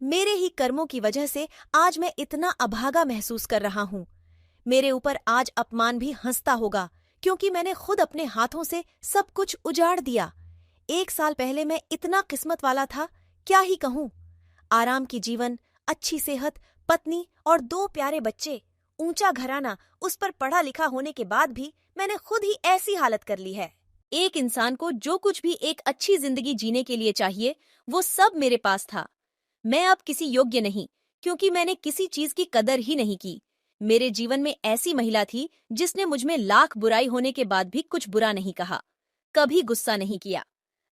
मेरे ही कर्मों की वजह से आज मैं इतना अभागा महसूस कर रहा हूँ। मेरे ऊपर आज अपमान भी हंसता होगा, क्योंकि मैंने खुद अपने हाथों से सब कुछ उजाड़ दिया। 1 साल पहले मैं इतना किस्मत वाला था, क्या ही कहूँ। आराम की जीवन, अच्छी सेहत, पत्नी और 2 प्यारे बच्चे, ऊंचा घराना, उस पर पढ़ा लिखा होने के बाद भी मैंने खुद ही ऐसी हालत कर ली है। एक इंसान को जो कुछ भी एक अच्छी जिंदगी जीने के लिए चाहिए, वो सब मेरे पास था। मैं अब किसी योग्य नहीं, क्योंकि मैंने किसी चीज की कदर ही नहीं की। मेरे जीवन में ऐसी महिला थी जिसने मुझमें लाख बुराई होने के बाद भी कुछ बुरा नहीं कहा, कभी गुस्सा नहीं किया।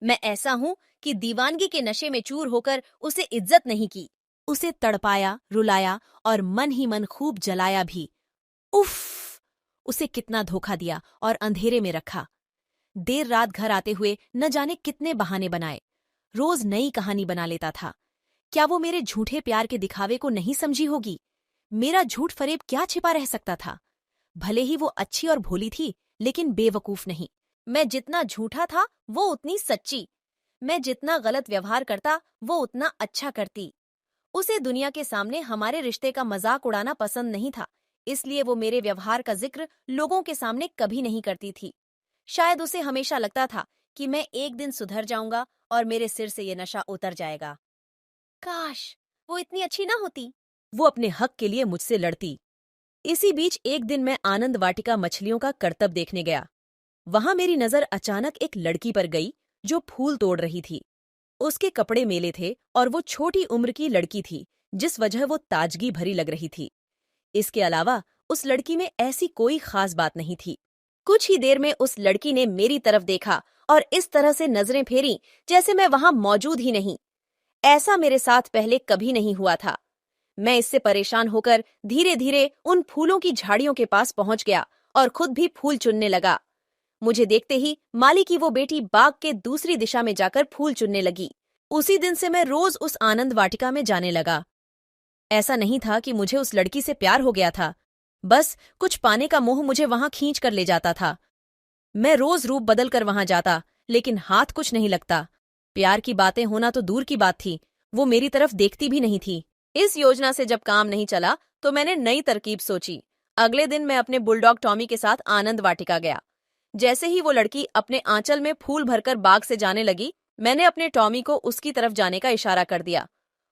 मैं ऐसा हूं कि दीवानगी के नशे में चूर होकर उसे इज्जत नहीं की। उसे तड़पाया, रुलाया और मन ही मन खूब जलाया भी। उफ! उसे कितना धोखा दिया और अंधेरे में रखा। देर रात घर आते हुए न जाने कितने बहाने बनाए। रोज नई कहानी बना लेता था। क्या वो मेरे झूठे प्यार के दिखावे को नहीं समझी होगी? मेरा झूठ फरेब क्या छिपा रह सकता था? भले ही वो अच्छी और भोली थी, लेकिन बेवकूफ नहीं। मैं जितना झूठा था, वो उतनी सच्ची। मैं जितना गलत व्यवहार करता, वो उतना अच्छा करती। उसे दुनिया के सामने हमारे रिश्ते का मजाक उड़ाना पसंद नहीं था, इसलिए वो मेरे व्यवहार का जिक्र लोगों के सामने कभी नहीं करती थी। शायद उसे हमेशा लगता था कि मैं एक दिन सुधर जाऊंगा और मेरे सिर से ये नशा उतर जाएगा। काश वो इतनी अच्छी ना होती। वो अपने हक के लिए मुझसे लड़ती। इसी बीच एक दिन मैं आनंद वाटिका मछलियों का करतब देखने गया। वहां मेरी नजर अचानक एक लड़की पर गई जो फूल तोड़ रही थी। उसके कपड़े मेले थे और वो छोटी उम्र की लड़की थी, जिस वजह वो ताजगी भरी लग रही थी। इसके अलावा उस लड़की में ऐसी कोई खास बात नहीं थी। कुछ ही देर में उस लड़की ने मेरी तरफ देखा और इस तरह से नजरें फेरी जैसे मैं वहां मौजूद ही नहीं। ऐसा मेरे साथ पहले कभी नहीं हुआ था। मैं इससे परेशान होकर धीरे धीरे उन फूलों की झाड़ियों के पास पहुंच गया और खुद भी फूल चुनने लगा। मुझे देखते ही माली की वो बेटी बाग के दूसरी दिशा में जाकर फूल चुनने लगी। उसी दिन से मैं रोज उस आनंद वाटिका में जाने लगा। ऐसा नहीं था कि मुझे उस लड़की से प्यार हो गया था, बस कुछ पाने का मोह मुझे वहां खींच कर ले जाता था। मैं रोज रूप बदल कर वहां जाता, लेकिन हाथ कुछ नहीं लगता। प्यार की बातें होना तो दूर की बात थी, वो मेरी तरफ देखती भी नहीं थी। इस योजना से जब काम नहीं चला तो मैंने नई तरकीब सोची। अगले दिन मैं अपने बुलडॉग टॉमी के साथ आनंद वाटिका गया। जैसे ही वो लड़की अपने आंचल में फूल भरकर बाग से जाने लगी, मैंने अपने टॉमी को उसकी तरफ जाने का इशारा कर दिया।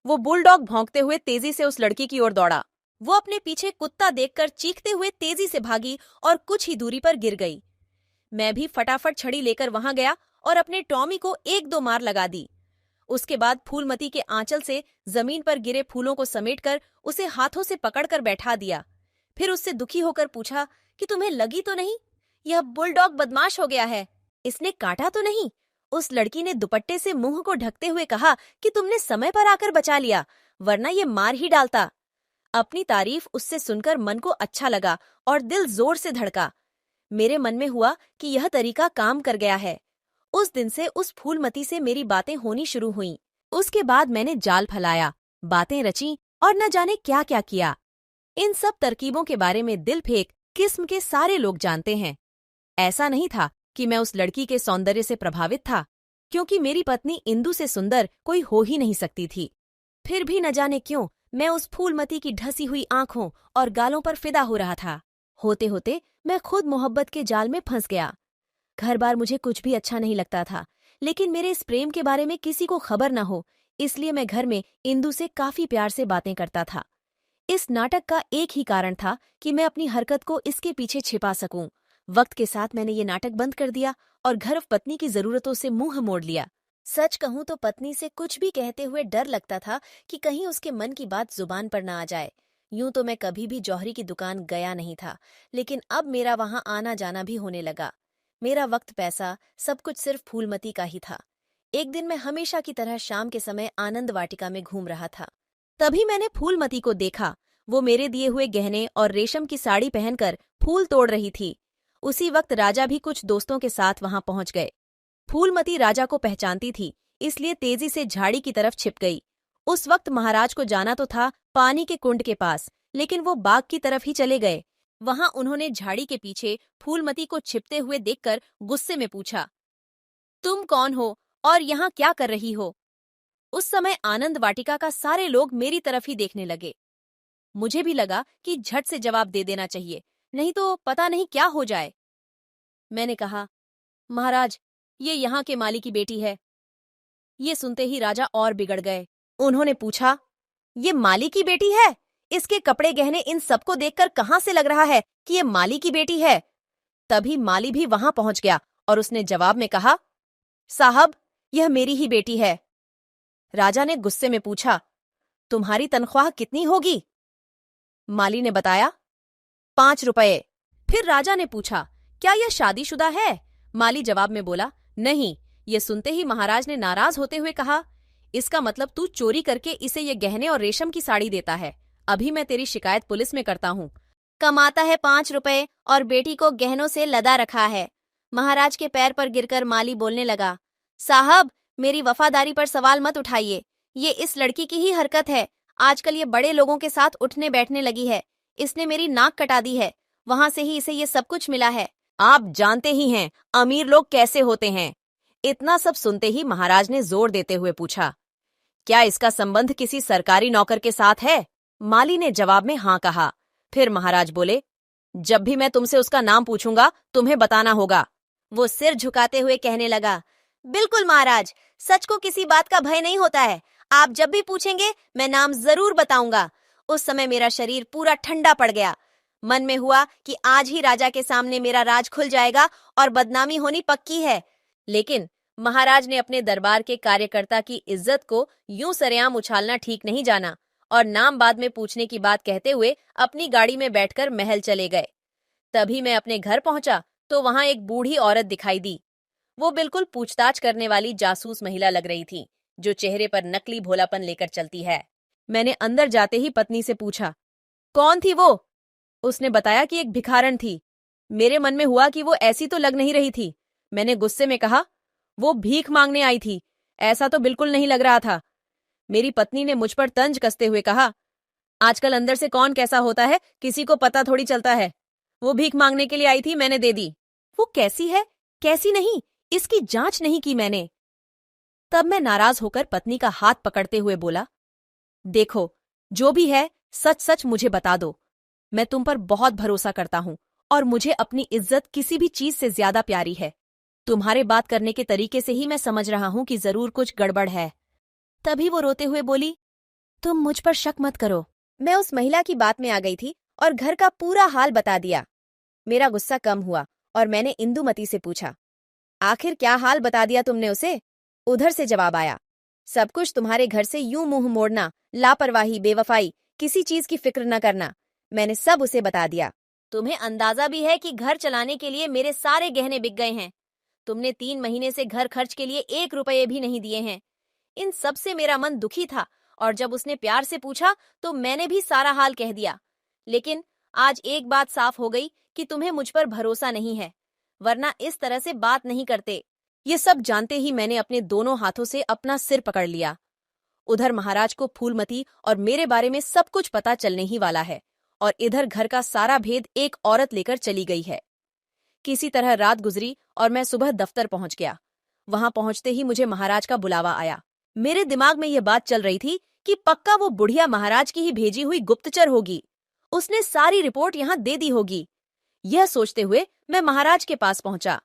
वो बुलडॉग भौंकते हुए तेजी से उस लड़की की ओर दौड़ा। वो अपने पीछे कुत्ता देखकर चीखते हुए तेजी से भागी और कुछ ही दूरी पर गिर गई। मैं भी फटाफट छड़ी लेकर वहां गया और अपने टॉमी को 1-2 मार लगा दी। उसके बाद फूलमती के आंचल से जमीन पर गिरे फूलों को समेटकर उसे हाथों से पकड़कर बैठा दिया। फिर उससे दुखी होकर पूछा कि तुम्हें लगी तो नहीं? यह बुलडॉग बदमाश हो गया है। इसने काटा तो नहीं? उस लड़की ने दुपट्टे से मुंह को ढकते हुए कहा कि तुमने समय पर आकर बचा लिया, वरना ये मार ही डालता। अपनी तारीफ उससे सुनकर मन को अच्छा लगा और दिल जोर से धड़का। मेरे मन में हुआ कि यह तरीका काम कर गया है। उस दिन से उस फूलमती से मेरी बातें होनी शुरू हुईं। उसके बाद मैंने जाल फैलाया, बातें रची और न जाने क्या क्या किया। इन सब तरकीबों के बारे में दिल फेंक किस्म के सारे लोग जानते हैं। ऐसा नहीं था कि मैं उस लड़की के सौंदर्य से प्रभावित था, क्योंकि मेरी पत्नी इंदु से सुंदर कोई हो ही नहीं सकती थी। फिर भी न जाने क्यों मैं उस फूलमती की ढसी हुई आंखों और गालों पर फिदा हो रहा था। होते होते मैं खुद मोहब्बत के जाल में फंस गया। घर बार मुझे कुछ भी अच्छा नहीं लगता था, लेकिन मेरे इस प्रेम के बारे में किसी को खबर न हो, इसलिए मैं घर में इंदु से काफी प्यार से बातें करता था। इस नाटक का एक ही कारण था कि मैं अपनी हरकत को इसके पीछे छिपा सकूं। वक्त के साथ मैंने ये नाटक बंद कर दिया और घर पत्नी की जरूरतों से मुंह मोड़ लिया। सच कहूं तो पत्नी से कुछ भी कहते हुए डर लगता था कि कहीं उसके मन की बात जुबान पर न आ जाए। यूं तो मैं कभी भी जौहरी की दुकान गया नहीं था, लेकिन अब मेरा वहां आना जाना भी होने लगा। मेरा वक्त, पैसा, सब कुछ सिर्फ फूलमती का ही था। एक दिन मैं हमेशा की तरह शाम के समय आनंद वाटिका में घूम रहा था। तभी मैंने फूलमती को देखा। वो मेरे दिए हुए गहने और रेशम की साड़ी पहनकर फूल तोड़ रही थी। उसी वक्त राजा भी कुछ दोस्तों के साथ वहां पहुंच गए। फूलमती राजा को पहचानती थी, इसलिए तेजी से झाड़ी की तरफ छिप गई। उस वक्त महाराज को जाना तो था पानी के कुंड के पास, लेकिन वो बाग की तरफ ही चले गए। वहां उन्होंने झाड़ी के पीछे फूलमती को छिपते हुए देखकर गुस्से में पूछा, तुम कौन हो और यहाँ क्या कर रही हो? उस समय आनंद वाटिका का सारे लोग मेरी तरफ ही देखने लगे। मुझे भी लगा कि झट से जवाब दे देना चाहिए, नहीं तो पता नहीं क्या हो जाए। मैंने कहा, महाराज, ये यहाँ के माली की बेटी है। ये सुनते ही राजा और बिगड़ गए। उन्होंने पूछा, ये माली की बेटी है? इसके कपड़े गहने इन सबको देखकर कहाँ से लग रहा है कि ये माली की बेटी है? तभी माली भी वहां पहुंच गया और उसने जवाब में कहा, साहब, यह मेरी ही बेटी है। राजा ने गुस्से में पूछा, तुम्हारी तनख्वाह कितनी होगी? माली ने बताया, 5 रुपये। फिर राजा ने पूछा, क्या यह शादीशुदा है? माली जवाब में बोला, नहीं। ये सुनते ही महाराज ने नाराज होते हुए कहा, इसका मतलब तू चोरी करके इसे ये गहने और रेशम की साड़ी देता है। अभी मैं तेरी शिकायत पुलिस में करता हूँ। कमाता है 5 रुपये और बेटी को गहनों से लदा रखा है। महाराज के पैर पर गिरकर माली बोलने लगा, साहब, मेरी वफादारी पर सवाल मत उठाइए। ये इस लड़की की ही हरकत है। आजकल ये बड़े लोगों के साथ उठने बैठने लगी है। इसने मेरी नाक कटा दी है। वहां से ही इसे ये सब कुछ मिला है। आप जानते ही हैं अमीर लोग कैसे होते हैं। इतना सब सुनते ही महाराज ने जोर देते हुए पूछा, क्या इसका संबंध किसी सरकारी नौकर के साथ है? माली ने जवाब में हाँ कहा। फिर महाराज बोले, जब भी मैं तुमसे उसका नाम पूछूंगा तुम्हें बताना होगा। वो सिर झुकाते हुए कहने लगा, बिल्कुल महाराज, सच को किसी बात का भय नहीं होता है। आप जब भी पूछेंगे मैं नाम जरूर बताऊंगा। उस समय मेरा शरीर पूरा ठंडा पड़ गया। मन में हुआ कि आज ही राजा के सामने मेरा राज खुल जाएगा और बदनामी होनी पक्की है। लेकिन महाराज ने अपने दरबार के कार्यकर्ता की इज्जत को यूं सरेआम उछालना ठीक नहीं जाना और नाम बाद में पूछने की बात कहते हुए अपनी गाड़ी में बैठकर महल चले गए। तभी मैं अपने घर पहुंचा तो वहां एक बूढ़ी औरत दिखाई दी। वो बिल्कुल पूछताछ करने वाली जासूस महिला लग रही थी, जो चेहरे पर नकली भोलापन लेकर चलती है। मैंने अंदर जाते ही पत्नी से पूछा, कौन थी वो? उसने बताया कि एक भिखारन थी। मेरे मन में हुआ कि वो ऐसी तो लग नहीं रही थी। मैंने गुस्से में कहा, वो भीख मांगने आई थी, ऐसा तो बिल्कुल नहीं लग रहा था। मेरी पत्नी ने मुझ पर तंज कसते हुए कहा, आजकल अंदर से कौन कैसा होता है किसी को पता थोड़ी चलता है। वो भीख मांगने के लिए आई थी, मैंने दे दी। वो कैसी है कैसी नहीं, इसकी जांच नहीं की मैंने। तब मैं नाराज होकर पत्नी का हाथ पकड़ते हुए बोला, देखो, जो भी है सच सच मुझे बता दो। मैं तुम पर बहुत भरोसा करता हूं और मुझे अपनी इज्जत किसी भी चीज से ज्यादा प्यारी है। तुम्हारे बात करने के तरीके से ही मैं समझ रहा हूं कि जरूर कुछ गड़बड़ है। तभी वो रोते हुए बोली, तुम मुझ पर शक मत करो। मैं उस महिला की बात में आ गई थी और घर का पूरा हाल बता दिया। मेरा गुस्सा कम हुआ और मैंने इंदुमती से पूछा, आखिर क्या हाल बता दिया तुमने उसे? उधर से जवाब आया, सब कुछ तुम्हारे घर से यूं मुंह मोड़ना, लापरवाही, बेवफाई, किसी चीज की फिक्र न करना, मैंने सब उसे बता दिया। तुम्हें अंदाजा भी है कि घर चलाने के लिए मेरे सारे गहने बिक गए हैं। तुमने 3 महीने से घर खर्च के लिए 1 रुपये भी नहीं दिए हैं। इन सब से मेरा मन दुखी था और जब उसने प्यार से पूछा तो मैंने भी सारा हाल कह दिया। लेकिन आज एक बात साफ हो गई कि तुम्हें मुझ पर भरोसा नहीं है, वरना इस तरह से बात नहीं करते। ये सब जानते ही मैंने अपने दोनों हाथों से अपना सिर पकड़ लिया। उधर महाराज को फूलमती और मेरे बारे में सब कुछ पता चलने ही वाला है और इधर घर का सारा भेद एक औरत लेकर चली गई है। किसी तरह रात गुजरी और मैं सुबह दफ्तर पहुंच गया। वहां पहुंचते ही मुझे महाराज का बुलावा आया। मेरे दिमाग में यह बात चल रही थी कि पक्का वो बुढ़िया महाराज की ही भेजी हुई गुप्तचर होगी। उसने सारी रिपोर्ट यहां दे दी होगी। यह सोचते हुए मैं महाराज के पास पहुंचा।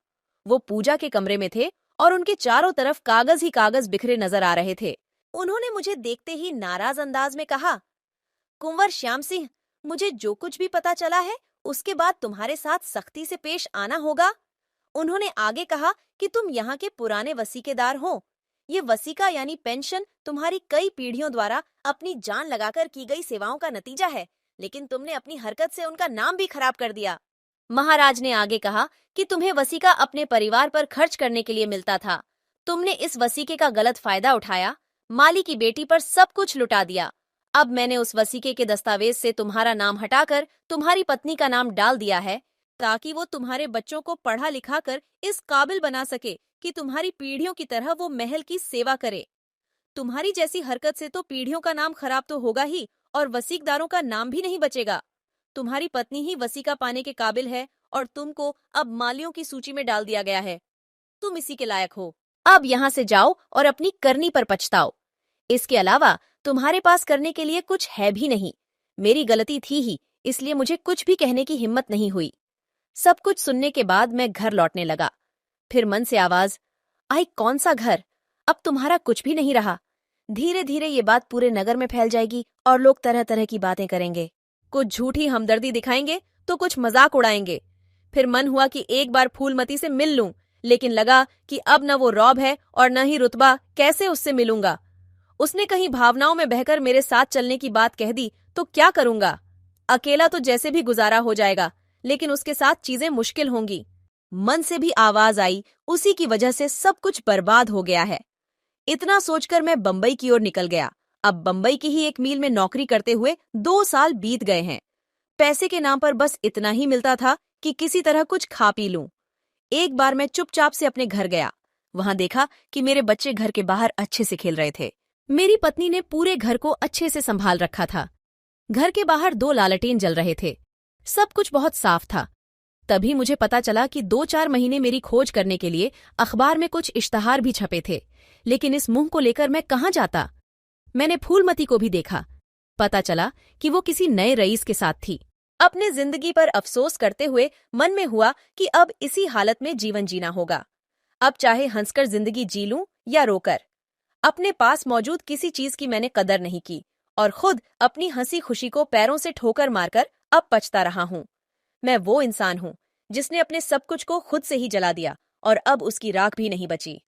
वो पूजा के कमरे में थे और उनके चारों तरफ कागज ही कागज बिखरे नजर आ रहे थे। उन्होंने मुझे देखते ही नाराज अंदाज में कहा, कुंवर श्याम सिंह, मुझे जो कुछ भी पता चला है उसके बाद तुम्हारे साथ सख्ती से पेश आना होगा। उन्होंने आगे कहा कि तुम यहाँ के पुराने वसीकेदार हो। ये वसीका यानी पेंशन तुम्हारी कई पीढ़ियों द्वारा अपनी जान लगाकर की गई सेवाओं का नतीजा है, लेकिन तुमने अपनी हरकत से उनका नाम भी खराब कर दिया। महाराज ने आगे कहा कि तुम्हें वसीका अपने परिवार पर खर्च करने के लिए मिलता था। तुमने इस वसीके का गलत फायदा उठाया, माली की बेटी पर सब कुछ लुटा दिया। अब मैंने उस वसीके के दस्तावेज से तुम्हारा नाम हटाकर तुम्हारी पत्नी का नाम डाल दिया है, ताकि वो तुम्हारे बच्चों को पढ़ा लिखा कर इस काबिल बना सके कि तुम्हारी पीढ़ियों की तरह वो महल की सेवा करे। तुम्हारी जैसी हरकत से तो पीढ़ियों का नाम खराब तो होगा ही और वसीकदारों का नाम भी नहीं बचेगा। तुम्हारी पत्नी ही वसीका पाने के काबिल है और तुमको अब मालियों की सूची में डाल दिया गया है। तुम इसी के लायक हो। अब यहाँ से जाओ और अपनी करनी पर पछताओ। इसके अलावा तुम्हारे पास करने के लिए कुछ है भी नहीं। मेरी गलती थी ही, इसलिए मुझे कुछ भी कहने की हिम्मत नहीं हुई। सब कुछ सुनने के बाद मैं घर लौटने लगा। फिर मन से आवाज आई, कौन सा घर, अब तुम्हारा कुछ भी नहीं रहा। धीरे धीरे ये बात पूरे नगर में फैल जाएगी और लोग तरह तरह की बातें करेंगे। कुछ झूठी हमदर्दी दिखाएंगे तो कुछ मजाक उड़ाएंगे। फिर मन हुआ कि एक बार फूलमती से मिल लूं, लेकिन लगा कि अब न वो रौब है और न ही रुतबा, कैसे उससे मिलूंगा। उसने कहीं भावनाओं में बहकर मेरे साथ चलने की बात कह दी तो क्या करूंगा। अकेला तो जैसे भी गुजारा हो जाएगा, लेकिन उसके साथ चीजें मुश्किल होंगी। मन से भी आवाज आई, उसी की वजह से सब कुछ बर्बाद हो गया है। इतना सोचकर मैं बंबई की ओर निकल गया। अब बंबई की ही एक मिल में नौकरी करते हुए 2 साल बीत गए हैं। पैसे के नाम पर बस इतना ही मिलता था कि किसी तरह कुछ खा पी लूं। एक बार मैं चुपचाप से अपने घर गया। वहां देखा कि मेरे बच्चे घर के बाहर अच्छे से खेल रहे थे। मेरी पत्नी ने पूरे घर को अच्छे से संभाल रखा था। घर के बाहर 2 लालटेन जल रहे थे। सब कुछ बहुत साफ था। तभी मुझे पता चला कि 2-4 महीने मेरी खोज करने के लिए अखबार में कुछ इश्तहार भी छपे थे, लेकिन इस मुंह को लेकर मैं कहाँ जाता। मैंने फूलमती को भी देखा। पता चला कि वो किसी नए रईस के साथ थी। अपने जिंदगी पर अफसोस करते हुए मन में हुआ कि अब इसी हालत में जीवन जीना होगा। अब चाहे हंसकर जिंदगी जी लूं या रोकर। अपने पास मौजूद किसी चीज की मैंने कदर नहीं की और खुद अपनी हंसी खुशी को पैरों से ठोकर मारकर अब पछता रहा हूं। मैं वो इंसान हूं जिसने अपने सब कुछ को खुद से ही जला दिया और अब उसकी राख भी नहीं बची।